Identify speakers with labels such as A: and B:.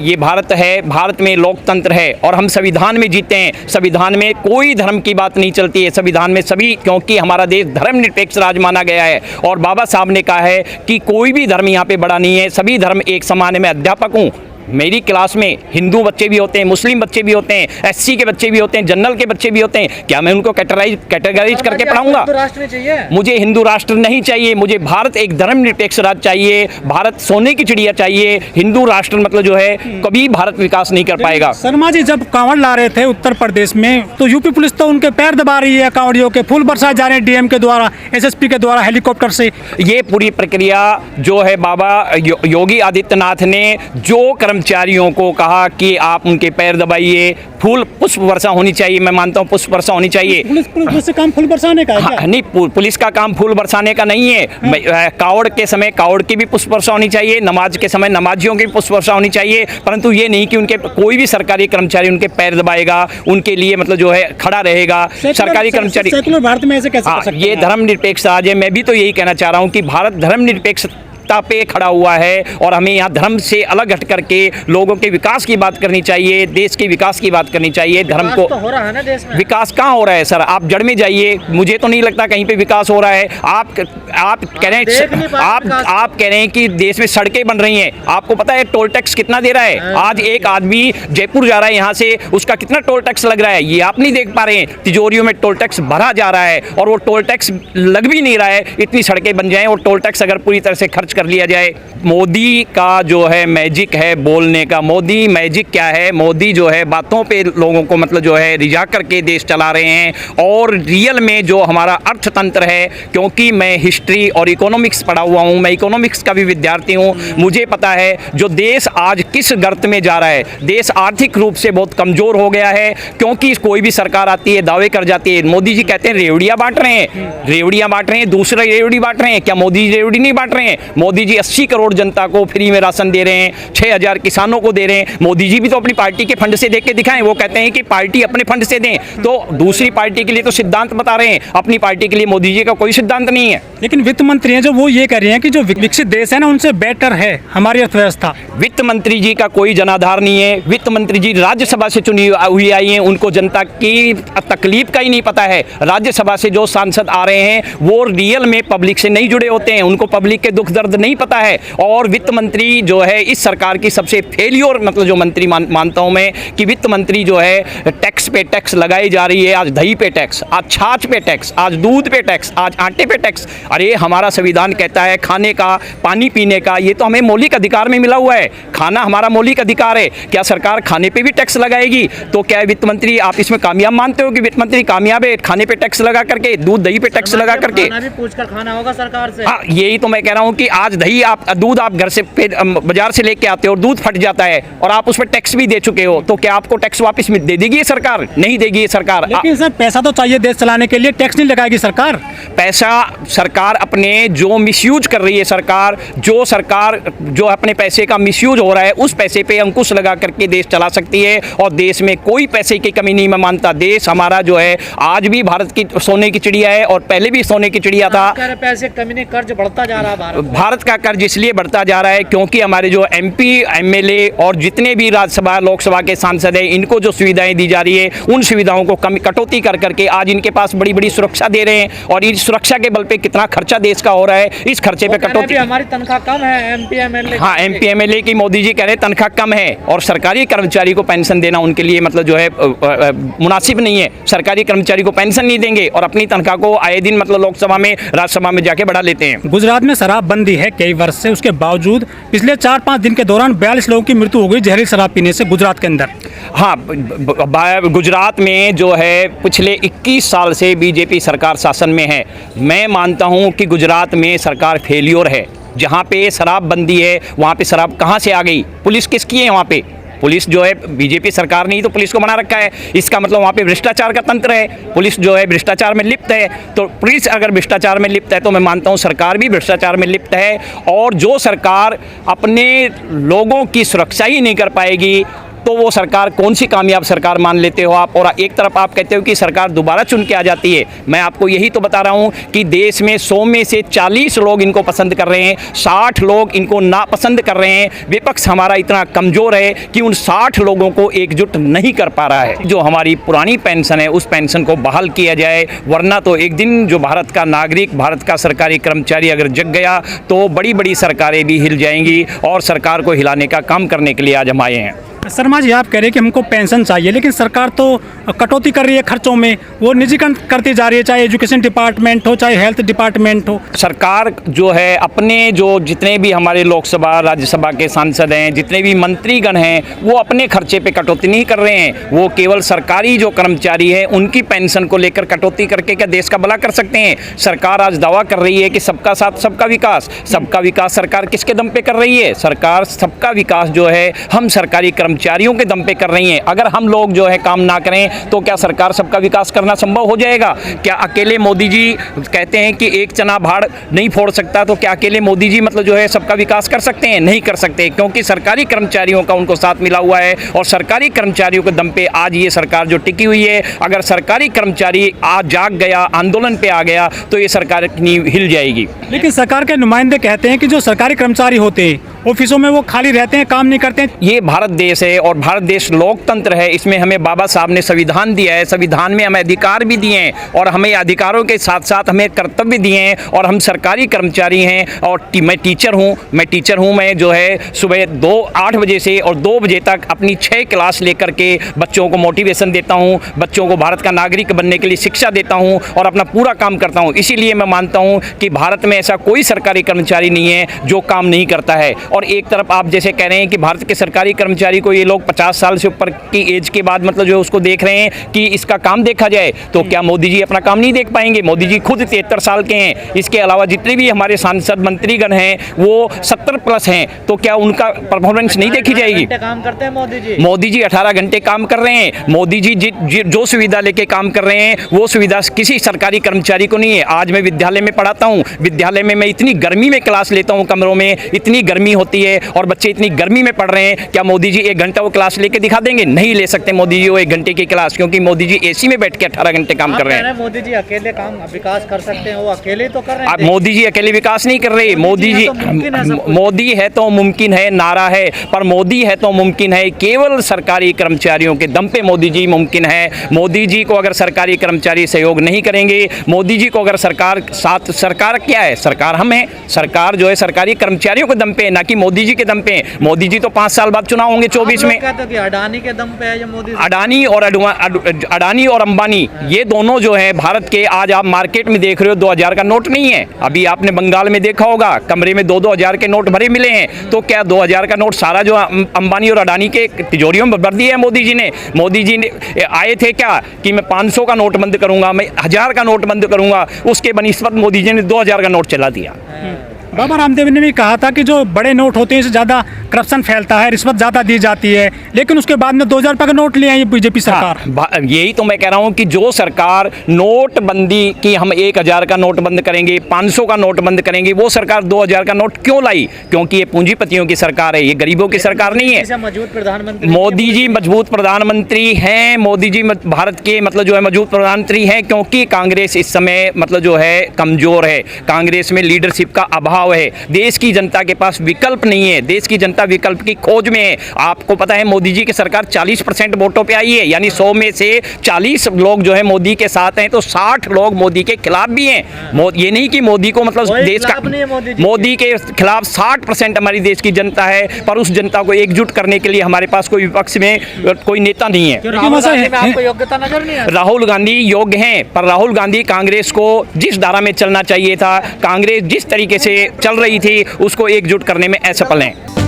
A: ये भारत है, भारत में लोकतंत्र है और हम संविधान में जीते हैं। संविधान में कोई धर्म की बात नहीं चलती है। संविधान में सभी, क्योंकि हमारा देश धर्मनिरपेक्ष राज माना गया है और बाबा साहब ने कहा है कि कोई भी धर्म यहाँ पे बड़ा नहीं है, सभी धर्म एक समान है। मैं अध्यापक हूँ, मेरी क्लास में हिंदू बच्चे भी होते हैं, मुस्लिम बच्चे भी होते हैं, एससी के बच्चे भी होते हैं, जनरल के बच्चे भी होते हैं। क्या मैं उनको कैटेगराइज करके पढ़ाऊंगा? मुझे हिंदू राष्ट्र नहीं चाहिए, मुझे भारत एक धर्मनिरपेक्ष राज्य चाहिए। भारत सोने की चिड़िया चाहिए। हिंदू राष्ट्र मतलब जो है कभी भारत विकास नहीं कर पाएगा।
B: शर्मा जी जब कांवड़ ला रहे थे उत्तर प्रदेश में तो यूपी पुलिस तो उनके पैर दबा रही है, कांवड़ियों के फूल बरसाए जा रहे हैं डीएम के द्वारा, एसएसपी के द्वारा हेलीकॉप्टर से।
A: ये पूरी प्रक्रिया जो है बाबा योगी आदित्यनाथ ने जो कर्मचारियों को कहा कि आप उनके पैर दबाइए, फूल पुष्प वर्षा होनी चाहिए, मैं मानता हूँ पुष्प वर्षा होनी चाहिए।
B: पुलिस से काम फूल बरसाने का है क्या?
A: नहीं, पुलिस का काम फूल बरसाने का नहीं है। कावड़ के समय कावड़ की भी पुष्प वर्षा होनी चाहिए, नमाज के समय नमाजियों की भी पुष्प वर्षा होनी चाहिए, परंतु ये नहीं कि उनके कोई भी सरकारी कर्मचारी उनके पैर दबाएगा, उनके लिए मतलब जो है खड़ा रहेगा। सरकारी कर्मचारी
B: भारत में ऐसे कैसे कर सकते हैं?
A: ये धर्मनिरपेक्ष राज है। मैं भी तो यही कहना चाह रहा हूँ कि भारत धर्मनिरपेक्ष पे खड़ा हुआ है और हमें यहाँ धर्म से अलग हट करके लोगों के विकास की बात करनी चाहिए, देश के विकास की बात करनी चाहिए। धर्म को
C: तो हो रहा है ना देश में।
A: विकास कहाँ हो रहा है सर? आप जड़ में जाइए, मुझे तो नहीं लगता कहीं पे विकास हो रहा है। आप कह रहे हैं, आप कह रहे हैं कि देश में सड़कें बन रही हैं। आपको पता है टोल टैक्स कितना दे रहा है? आज एक आदमी जयपुर जा रहा है यहाँ से, उसका कितना टोल टैक्स लग रहा है ये आप नहीं देख पा रहे हैं। तिजोरियों में टोल टैक्स भरा जा रहा है और वो टोल टैक्स लग भी नहीं रहा है। इतनी सड़कें बन जाएं और टोल टैक्स अगर पूरी तरह से खर्च कर लिया जाए। मोदी का जो है मैजिक है बोलने का। मोदी मैजिक क्या है? मोदी जो है बातों पे लोगों को मतलब जो है रिझा करके देश चला रहे हैं और रियल में जो हमारा अर्थतंत्र है, क्योंकि मैं हिस्ट्री और इकोनॉमिक्स पढ़ा हुआ हूँ, मैं इकोनॉमिक्स का भी विद्यार्थी हूँ, मुझे पता है जो देश आज किस गर्त में जा रहा है। देश आर्थिक रूप से बहुत कमजोर हो गया है क्योंकि कोई भी सरकार आती है दावे कर जाती है। मोदी जी कहते हैं रेवड़ियाँ बांट रहे हैं, रेवड़ियाँ बांट रहे हैं, दूसरा रेवड़ी बांट रहे हैं। क्या मोदी जी रेवड़ी नहीं बांट रहे हैं? मोदी जी 80 करोड़ जनता को फ्री में राशन दे रहे हैं, 6000 किसानों को दे रहे हैं। मोदी जी भी तो अपनी पार्टी के फंड से दे के दिखाएं। वो कहते हैं कि पार्टी अपने फंड से दें, तो दूसरी पार्टी के लिए तो सिद्धांत बता रहे हैं, अपनी पार्टी के लिए मोदी जी का कोई सिद्धांत नहीं है।
B: लेकिन वित्त मंत्री हैं जो वो ये कह रहे हैं कि जो विकसित देश है ना उनसे बेटर है हमारी अर्थव्यवस्था।
A: वित्त मंत्री जी का कोई जनाधार नहीं है। वित्त मंत्री जी राज्यसभा से चुनी हुई आई हैं, उनको जनता की तकलीफ का ही नहीं पता है। राज्यसभा से जो सांसद आ रहे हैं वो रियल में पब्लिक से नहीं जुड़े होते हैं, उनको पब्लिक के दुख दर्द नहीं पता है। और वित्त मंत्री जो है इस सरकार की सबसे फेलियर मतलब जो मंत्री मानता हूं मैं कि वित्त मंत्री जो है टैक्स पे टैक्स लगाई जा रही है। आज दही पे टैक्स, आज छाछ पे टैक्स, आज दूध पे टैक्स, आज आटे पे टैक्स। अरे हमारा संविधान कहता है खाने का, पानी पीने का, ये तो हमें मौलिक अधिकार में मिला हुआ है। खाना हमारा मौलिक अधिकार है। क्या सरकार खाने पे भी टैक्स लगाएगी? तो क्या वित्त मंत्री आप इसमें कामयाब मानते हो कि वित्त मंत्री कामयाब है खाने पे टैक्स लगा करके, दूध दही पे टैक्स लगा करके?
C: पूछकर खाना होगा सरकार से।
A: हाँ, यही तो मैं कह रहा हूँ कि आज दही दूध आप घर से बाजार से लेके आते हो और दूध फट जाता है और आप उस पर टैक्स भी दे चुके हो, तो क्या आपको टैक्स वापस दे देगी ये सरकार? नहीं देगी ये सरकार।
B: लेकिन सर पैसा तो चाहिए देश चलाने के लिए, टैक्स नहीं लगाएगी सरकार।
A: पैसा सरकार अपने जो मिसयूज कर रही है, सरकार जो अपने पैसे का मिसयूज हो रहा है उस पैसे पे अंकुश लगा करके देश चला सकती है और देश में कोई पैसे की कमी नहीं मैं मानता। देश हमारा जो है आज भी भारत की सोने की चिड़िया है और पहले भी सोने की चिड़िया था।
C: पैसे कमी नहीं, कर्ज बढ़ता जा रहा है।
A: भारत का कर्ज इसलिए बढ़ता जा रहा है क्योंकि हमारे जो एमपी एमएलए और जितने भी राज्यसभा लोकसभा के सांसद हैं इनको जो सुविधाएं दी जा रही है उन सुविधाओं को कटौती कर करके आज इनके पास बड़ी बड़ी सुरक्षा दे रहे हैं और इस सुरक्षा के बल पे कितना खर्चा देश का हो रहा है, इस खर्चे पे कटौती।
C: हमारी तनख्वाह कम है एमपी एमएलए।
A: हाँ, एमपी एमएलए की मोदी जी कह रहे तनख्वाह कम है और सरकारी कर्मचारी को पेंशन देना उनके लिए मतलब जो है मुनासिब नहीं है। सरकारी कर्मचारी को पेंशन नहीं देंगे और अपनी तनख्वाह को आए दिन मतलब लोकसभा में राज्यसभा में जाके बढ़ा लेते हैं।
B: गुजरात में शराबबंदी है कई वर्ष से, उसके बावजूद पिछले 4-5 दिन के दौरान 42 लोगों की मृत्यु हो गई जहरीली शराब पीने से गुजरात के अंदर।
A: हाँ, गुजरात में जो है पिछले 21 साल से बीजेपी सरकार शासन में है। मैं मानता हूँ कि गुजरात में सरकार फेलियर है। जहाँ पे शराबबंदी है वहाँ पे शराब कहाँ से आ गई? पुलिस किसकी है वहाँ पे? पुलिस जो है बीजेपी सरकार ने ही तो पुलिस को बना रखा है। इसका मतलब वहाँ पे भ्रष्टाचार का तंत्र है, पुलिस जो है भ्रष्टाचार में लिप्त है। तो पुलिस अगर भ्रष्टाचार में लिप्त है तो मैं मानता हूँ सरकार भी भ्रष्टाचार में लिप्त है। और जो सरकार अपने लोगों की सुरक्षा ही नहीं कर पाएगी तो वो सरकार कौन सी कामयाब सरकार मान लेते हो आप? और एक तरफ आप कहते हो कि सरकार दोबारा चुन के आ जाती है। मैं आपको यही तो बता रहा हूँ कि देश में 100 में से 40 लोग इनको पसंद कर रहे हैं, 60 लोग इनको नापसंद कर रहे हैं। विपक्ष हमारा इतना कमज़ोर है कि उन 60 लोगों को एकजुट नहीं कर पा रहा है। जो हमारी पुरानी पेंशन है उस पेंशन को बहाल किया जाए, वरना तो एक दिन जो भारत का नागरिक, भारत का सरकारी कर्मचारी अगर जग गया तो बड़ी बड़ी सरकारें भी हिल जाएंगी, और सरकार को हिलाने का काम करने के लिए आज हम आए हैं।
B: शर्मा जी, आप कह रहे हैं कि हमको पेंशन चाहिए, लेकिन सरकार तो कटौती कर रही है खर्चों में, वो निजीकरण करती जा रही है, चाहे एजुकेशन डिपार्टमेंट हो, चाहे हेल्थ डिपार्टमेंट हो।
A: सरकार जो है अपने जो जितने भी हमारे लोकसभा राज्यसभा के सांसद हैं, जितने भी मंत्रीगण हैं, वो अपने खर्चे पे कटौती नहीं कर रहे हैं। वो केवल सरकारी जो कर्मचारी हैं उनकी पेंशन को लेकर कटौती करके क्या देश का भला कर सकते हैं? सरकार आज दावा कर रही है कि सबका साथ सबका विकास। सबका विकास सरकार किसके दम पे कर रही है? सरकार सबका विकास जो है हम सरकारी कर्मचारियों के दम पे कर रही हैं। अगर हम लोग जो है काम ना करें तो क्या सरकार सबका विकास करना संभव हो जाएगा? क्या अकेले मोदी जी कहते हैं कि एक चना भाड़ नहीं फोड़ सकता, तो क्या अकेले मोदी जी मतलब जो है सबका विकास कर सकते हैं? नहीं कर सकते, क्योंकि सरकारी कर्मचारियों का उनको साथ मिला हुआ है, और सरकारी कर्मचारियों के दम पे आज ये सरकार जो टिकी हुई है। अगर सरकारी कर्मचारी आज जाग गया, आंदोलन पे आ गया, तो ये सरकार नींव हिल जाएगी।
B: लेकिन सरकार के नुमाइंदे कहते हैं कि जो सरकारी कर्मचारी होते हैं ऑफिसों में वो खाली रहते हैं, काम नहीं करते हैं।
A: ये भारत देश है और भारत देश लोकतंत्र है। इसमें हमें बाबा साहब ने संविधान दिया है, संविधान में हमें अधिकार भी दिए हैं, और हमें अधिकारों के साथ साथ हमें कर्तव्य दिए हैं। और हम सरकारी कर्मचारी हैं, और मैं टीचर हूँ। मैं जो है सुबह 8 बजे से और 2 बजे तक अपनी 6 क्लास लेकर के बच्चों को मोटिवेशन देता हूँ, बच्चों को भारत का नागरिक बनने के लिए शिक्षा देता हूँ, और अपना पूरा काम करता हूँ। इसीलिए मैं मानता हूँ कि भारत में ऐसा कोई सरकारी कर्मचारी नहीं है जो काम नहीं करता है। और एक तरफ आप जैसे कह रहे हैं कि भारत के सरकारी कर्मचारी को ये लोग 50 साल से ऊपर की एज के बाद मतलब जो उसको देख रहे हैं कि इसका काम देखा जाए, तो क्या मोदी जी अपना काम नहीं देख पाएंगे? मोदी जी खुद 73 साल के हैं। इसके अलावा जितने भी हमारे सांसद मंत्रीगण हैं वो 70+ हैं, तो क्या उनका परफॉर्मेंस नहीं देखी जाएगी?
C: काम करते हैं मोदी जी।
A: मोदी जी 18 घंटे काम कर रहे हैं। मोदी जी जो सुविधा लेके काम कर रहे हैं वो सुविधा किसी सरकारी कर्मचारी को नहीं है। आज मैं विद्यालय में पढ़ाता हूँ, विद्यालय में मैं इतनी गर्मी में क्लास लेता हूँ, कमरों में इतनी गर्मी होती है और बच्चे इतनी गर्मी में पढ़ रहे हैं। क्या मोदी जी 1 घंटा वो क्लास लेके दिखा देंगे? नहीं ले सकते मोदी जी वो 1 घंटे की क्लास, क्योंकि मोदी जी एसी में बैठ के 18 घंटे काम कर रहे हैं।
C: मोदी जी अकेले काम विकास कर सकते हैं, वो अकेले तो कर रहे हैं।
A: मोदी जी अकेले विकास नहीं कर रहे। मोदी है तो मुमकिन है नारा है, पर मोदी है तो मुमकिन है केवल सरकारी कर्मचारियों के दम पे मोदी जी मुमकिन है। मोदी जी को अगर सरकारी कर्मचारी सहयोग नहीं करेंगे, मोदी जी को अगर सरकार क्या है? सरकार हम हैं। सरकार जो है सरकारी कर्मचारियों के दम पे, ना कि मोदी जी के दम पे। मोदी जी तो 5 साल बाद चुनाव होंगे 24 में।
C: कहते कि अडानी के दम पे है जो मोदी।
A: अडानी और अंबानी ये दोनों जो है भारत के, आज आप मार्केट में देख रहे हो 2000 का नोट नहीं है। अभी आपने बंगाल में देखा होगा कमरे में 2-2 हज़ार के नोट भरे मिले हैं। तो क्या 2000 का नोट सारा जो अंबानी और अडानी के तिजोरियों में भर दिया है मोदी जी ने? मोदी जी ने आए थे क्या कि मैं 500 का नोट बंद करूंगा, मैं 1000 का नोट बंद करूंगा, उसके बनिस्बत मोदी जी ने 2000 का नोट चला दिया।
B: बाबा रामदेव ने भी कहा था कि जो बड़े नोट होते हैं इससे ज़्यादा करप्शन फैलता है, रिश्वत ज़्यादा दी जाती है, लेकिन उसके बाद में 2000 रुपये का नोट ले आई बीजेपी सरकार।
A: यही तो मैं कह रहा हूँ कि जो सरकार नोटबंदी की हम 1000 का नोट बंद करेंगे, 500 का नोट बंद करेंगे, वो सरकार 2000 का नोट क्यों लाई? क्योंकि ये पूंजीपतियों की सरकार है, ये गरीबों की सरकार नहीं है।
C: मजबूत प्रधानमंत्री
A: मोदी जी मजबूत प्रधानमंत्री हैं। मोदी जी भारत के मतलब जो है मजबूत प्रधानमंत्री हैं, क्योंकि कांग्रेस इस समय मतलब जो है कमजोर है। कांग्रेस में लीडरशिप का अभाव है। देश की जनता के पास विकल्प नहीं है। देश की जनता विकल्प की खोज में है। आपको पता है मोदी जी की सरकार 40% वोटों पे आई है, यानी 100 में से 40 लोग जो है मोदी के साथ हैं, तो 60 लोग मोदी के खिलाफ भी हैं। ये नहीं कि मोदी को मतलब देश का, मोदी के खिलाफ 60% हमारी देश की जनता है, पर उस जनता को एकजुट करने के लिए हमारे पास कोई विपक्ष में कोई नेता नहीं है।
C: आपको योग्यता नजर नहीं आती?
A: राहुल गांधी योग्य हैं, पर राहुल गांधी कांग्रेस को जिस धारा में चलना चाहिए था, कांग्रेस जिस तरीके से चल रही थी, उसको एकजुट करने में असफल हैं।